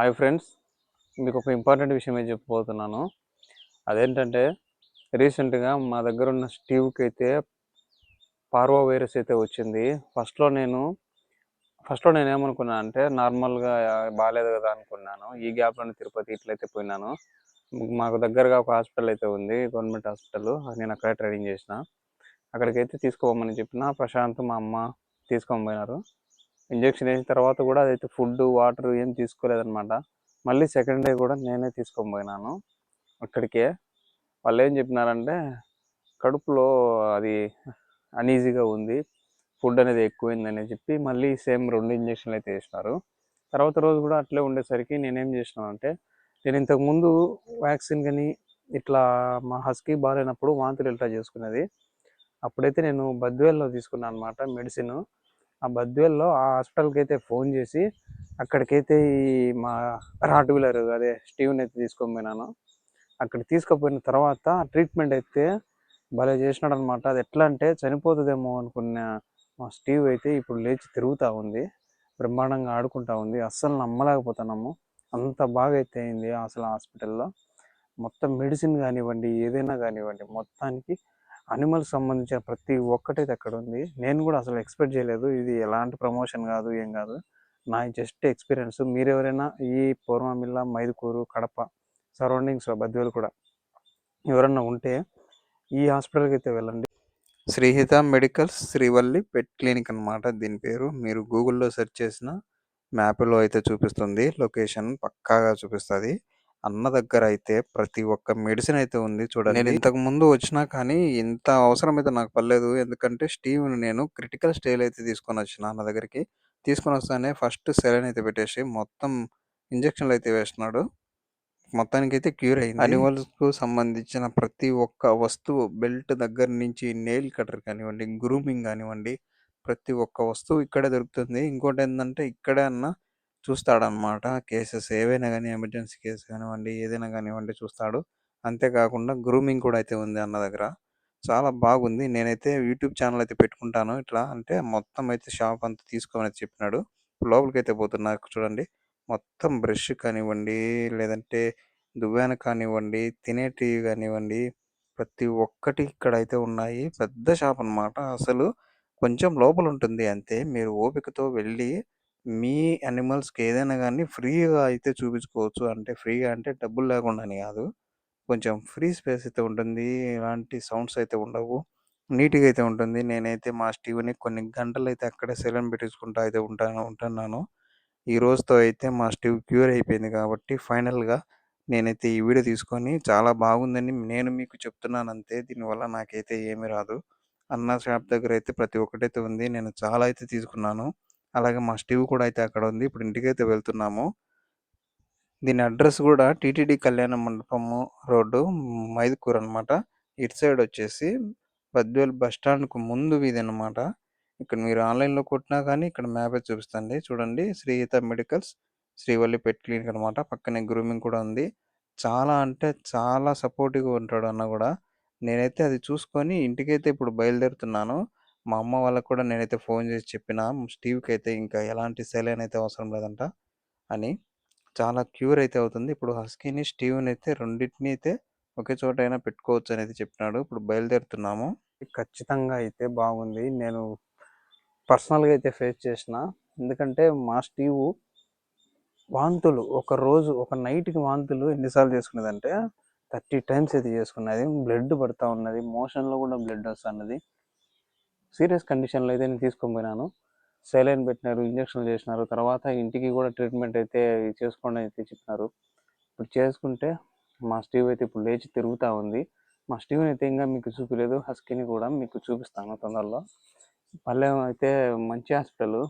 Hi friends, మీకు ఒక important విషయం చెప్పబోతున్నాను. అదేంటంటే రీసెంట్గా మా దగ్గర ఉన్న స్టీవ్కి అయితే పార్వో వైరస్ అయితే వచ్చింది. ఫస్ట్లో నేను ఏమనుకున్నాను అంటే నార్మల్గా బాగాలేదు కదా అనుకున్నాను. ఈ గ్యాప్లోనే తిరుపతి ఇట్లయితే పోయినాను. మాకు దగ్గరగా ఒక హాస్పిటల్ అయితే ఉంది, గవర్నమెంట్ హాస్పిటల్. నేను అక్కడే ట్రైనింగ్ చేసిన. అక్కడికైతే తీసుకోమని చెప్పిన ప్రశాంత్ మా అమ్మ తీసుకొని పోయినారు. ఇంజెక్షన్ వేసిన తర్వాత కూడా అదైతే ఫుడ్ వాటర్ ఏం తీసుకోలేదన్నమాట. మళ్ళీ సెకండ్ డే కూడా నేనే తీసుకొని పోయినాను అక్కడికే. వాళ్ళు ఏం చెప్పినారంటే కడుపులో అది అనీజీగా ఉంది, ఫుడ్ అనేది ఎక్కువైందని చెప్పి మళ్ళీ సేమ్ 2 ఇంజక్షన్లు అయితే వేసినారు. తర్వాత రోజు కూడా అట్లే ఉండేసరికి నేనేం చేసినానంటే, నేను ఇంతకుముందు వ్యాక్సిన్ కానీ ఇట్లా మా హస్కీ బాగాలేనప్పుడు వాంతులు ఇట్లా చేసుకునేది. అప్పుడైతే నేను బద్వేల్లో తీసుకున్నాను అనమాట మెడిసిన్. ఆ బద్వేల్లో ఆ హాస్పిటల్కి అయితే ఫోన్ చేసి అక్కడికైతే ఈ మా రాట్ వీలర్ అదే స్టీవ్ని అయితే తీసుకొని పోయినాను. అక్కడ తీసుకుపోయిన తర్వాత ట్రీట్మెంట్ అయితే భలే చేసినాడు అనమాట. అది ఎట్లా అంటే చనిపోతుందేమో అనుకున్న మా స్టీవ్ అయితే ఇప్పుడు లేచి తిరుగుతూ ఉంది, బ్రహ్మాండంగా ఆడుకుంటా ఉంది. అస్సలు నమ్మలేకపోతున్నాము, అంత బాగా అయితే అయింది అసలు హాస్పిటల్లో. మొత్తం మెడిసిన్ కానివ్వండి, ఏదైనా కానివ్వండి, మొత్తానికి అనిమల్స్ సంబంధించిన ప్రతి ఒక్కటైతే అక్కడ ఉంది. నేను కూడా అసలు ఎక్స్పెక్ట్ చేయలేదు. ఇది ఎలాంటి ప్రమోషన్ కాదు, ఏం కాదు, నా జస్ట్ ఎక్స్పీరియన్స్. మీరు ఎవరైనా ఈ పూర్వమిల్ల, మైదుకూరు, కడప సరౌండింగ్స్లో బద్వేలు కూడా ఎవరన్నా ఉంటే ఈ హాస్పిటల్కి అయితే వెళ్ళండి. శ్రీహిత మెడికల్స్, శ్రీవల్లి పెట్ క్లినిక్ అనమాట దీని పేరు. మీరు గూగుల్లో సెర్చ్ చేసిన మ్యాప్లో అయితే చూపిస్తుంది, లొకేషన్ పక్కాగా చూపిస్తుంది. అన్న దగ్గర అయితే ప్రతి ఒక్క మెడిసిన్ అయితే ఉంది చూడండి. నేను ఇంతకు ముందు వచ్చినా కానీ ఇంత అవసరం అయితే నాకు పర్లేదు. ఎందుకంటే స్టీవ్ని నేను క్రిటికల్ స్టేజ్ అయితే తీసుకొని వచ్చిన అన్న దగ్గరికి. తీసుకొని వస్తానే ఫస్ట్ సెలైన్ అయితే పెట్టేసి మొత్తం ఇంజక్షన్లు అయితే వేస్తున్నాడు. మొత్తానికైతే క్యూర్ అయింది. అనిమల్స్కు సంబంధించిన ప్రతి ఒక్క వస్తువు, బెల్ట్ దగ్గర నుంచి నెయిల్ కటర్ కానివ్వండి, గ్రూమింగ్ కానివ్వండి, ప్రతి ఒక్క వస్తువు ఇక్కడే దొరుకుతుంది. ఇంకోటి ఏంటంటే ఇక్కడే చూస్తాడనమాట. కేసెస్ ఏవైనా కానీ, ఎమర్జెన్సీ కేసు కానివ్వండి, ఏదైనా కానివ్వండి చూస్తాడు. అంతేకాకుండా గ్రూమింగ్ కూడా అయితే ఉంది అన్న దగ్గర. చాలా బాగుంది. నేనైతే యూట్యూబ్ ఛానల్ అయితే పెట్టుకుంటాను ఇట్లా అంటే, మొత్తం అయితే షాప్ అంతా తీసుకోమని చెప్పినాడు. లోపలికైతే పోతున్నా చూడండి. మొత్తం బ్రష్ కానివ్వండి, లేదంటే దువ్వెన కానివ్వండి, తినేటివి కానివ్వండి, ప్రతి ఒక్కటి ఇక్కడైతే ఉన్నాయి. పెద్ద షాప్ అనమాట. అసలు కొంచెం లోపల ఉంటుంది అంతే. మీరు ఓపికతో వెళ్ళి మీ యానిమల్స్‌కి ఏదైనా గానీ ఫ్రీగా అయితే చూపించుకోవచ్చు. అంటే ఫ్రీగా అంటే డబ్బులు లేకుండాని కాదు. కొంచెం ఫ్రీ స్పేస్ అయితే ఉంటుంది. ఎలాంటి సౌండ్స్ అయితే ఉండవు. నీట్‌గా అయితే ఉంటుంది. నేనైతే మా స్టీవ్‌ని కొన్ని గంటలైతే అక్కడే సెలూన్ పెట్టించుకుంటా అయితే ఉంటున్నాను. ఈ రోజుతో అయితే మా స్టీవ్ క్యూర్ అయిపోయింది కాబట్టి ఫైనల్‌గా నేనైతే ఈ వీడియో తీసుకొని చాలా బాగుందని నేను మీకు చెప్తున్నానంతే. దీనివల్ల నాకైతే ఏమీ రాదు. అన్న షాప్ దగ్గర అయితే ప్రతి ఒక్కటైతే ఉంది. నేను చాలా అయితే తీసుకున్నాను. అలాగే మా స్టీవ్ కూడా అయితే అక్కడ ఉంది. ఇప్పుడు ఇంటికైతే వెళ్తున్నాము. దీని అడ్రస్ కూడా టీటీడీ కళ్యాణ మండపము రోడ్డు, మైదుకూరు అనమాట. ఇటు సైడ్ వచ్చేసి బద్వేల్ బస్ స్టాండ్‌కు ముందు వీధి అనమాట. ఇక్కడ మీరు ఆన్‌లైన్‌లో కొట్టినా కానీ ఇక్కడ మ్యాపే చూపిస్తుంది. చూడండి, శ్రీహిత మెడికల్స్, శ్రీవల్లి పెట్ క్లినిక్ అనమాట. పక్కనే గ్రూమింగ్ కూడా ఉంది. చాలా అంటే చాలా సపోర్టివ్‌గా ఉంటాడు అన్న కూడా. నేనైతే అది చూసుకొని ఇంటికైతే ఇప్పుడు బయలుదేరుతున్నాను. మా అమ్మ వాళ్ళకి కూడా నేనైతే ఫోన్ చేసి చెప్పిన, స్టీవ్‌కి అయితే ఇంకా ఎలాంటి సెలైన్ అయితే అవసరం లేదంట అని. చాలా క్యూర్ అయితే అవుతుంది. ఇప్పుడు హస్కీని, స్టీవ్‌ని అయితే రెండిటిని అయితే ఒకే చోట అయినా పెట్టుకోవచ్చు అనేది చెప్పినాడు. ఇప్పుడు బయలుదేరుతున్నాము. ఖచ్చితంగా అయితే బాగుంది. నేను పర్సనల్‌గా అయితే ఫేస్ చేసిన. ఎందుకంటే మా స్టీవ్ వాంతులు ఒక నైట్‌కి వాంతులు ఎన్నిసార్లు చేసుకునేదంటే 30 టైమ్స్ అయితే చేసుకున్నది. బ్లడ్ పడతా ఉన్నది. మోషన్‌లో కూడా బ్లడ్ వస్తున్నది. సీరియస్ కండిషన్‌లో అయితే నేను తీసుకొని పోయినాను. సెలైన్ పెట్టినారు, ఇంజక్షన్లు చేసినారు. తర్వాత ఇంటికి కూడా ట్రీట్మెంట్ అయితే చేసుకోండి అయితే చెప్పినారు. ఇప్పుడు చేసుకుంటే మా స్టీవ్ అయితే ఇప్పుడు లేచి తిరుగుతూ ఉంది. మా స్టీవ్ని అయితే ఇంకా మీకు చూపించలేదు. హస్కీని కూడా మీకు చూపిస్తాను తొందరలో. పల్లెం అయితే మంచి హాస్పిటల్.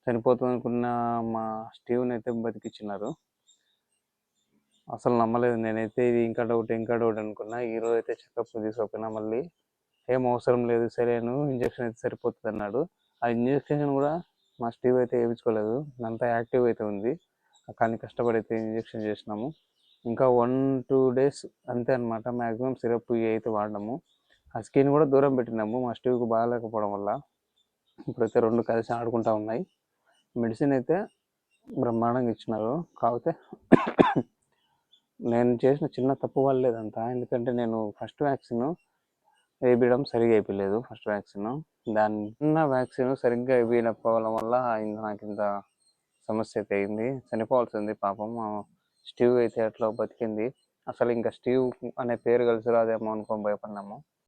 చనిపోతుంది అనుకున్న మా స్టీవ్ని అయితే బతికిచ్చినారు. అసలు నమ్మలేదు నేనైతే. ఇది ఇంకా డౌట్ అనుకున్నా. ఈరోజు అయితే చెకప్ తీసుకుపోయినా. మళ్ళీ ఏం అవసరం లేదు, సరేను ఇంజక్షన్ అయితే సరిపోతుంది అన్నాడు. ఆ ఇంజక్షన్ కూడా మా స్టీవ్ అయితే వేయించుకోలేదు. అంతా యాక్టివ్ అయితే ఉంది. కానీ కష్టపడి అయితే ఇంజక్షన్ చేసినాము. ఇంకా 1-2 డేస్ అంతే అనమాట. మ్యాక్సిమం సిరప్ అయితే వాడినాము. ఆ స్కిన్ కూడా దూరం పెట్టినాము మా స్టీవ్కి బాగాలేకపోవడం వల్ల. ఇప్పుడైతే 2 కలిసి ఆడుకుంటూ ఉన్నాయి. మెడిసిన్ అయితే బ్రహ్మాండంగా ఇచ్చినారు. కాకపోతే నేను చేసిన చిన్న తప్పు వల్లే ఇదంతా. ఎందుకంటే నేను ఫస్ట్ వ్యాక్సిన్ ఏపియడం సరిగ్గా ఏపియలేదు ఫస్ట్ వ్యాక్సిన్. దాని చిన్న వ్యాక్సిన్ సరిగ్గా ఏపియకపోవడం వల్ల నాకింత సమస్య అయితే అయింది. చనిపోవాల్సింది పాపం. స్టీవ్ అయితే అట్లా బతికింది. అసలు ఇంకా స్టీవ్ అనే పేరు కలిసి రాదేమో అనుకోని భయపడినాము.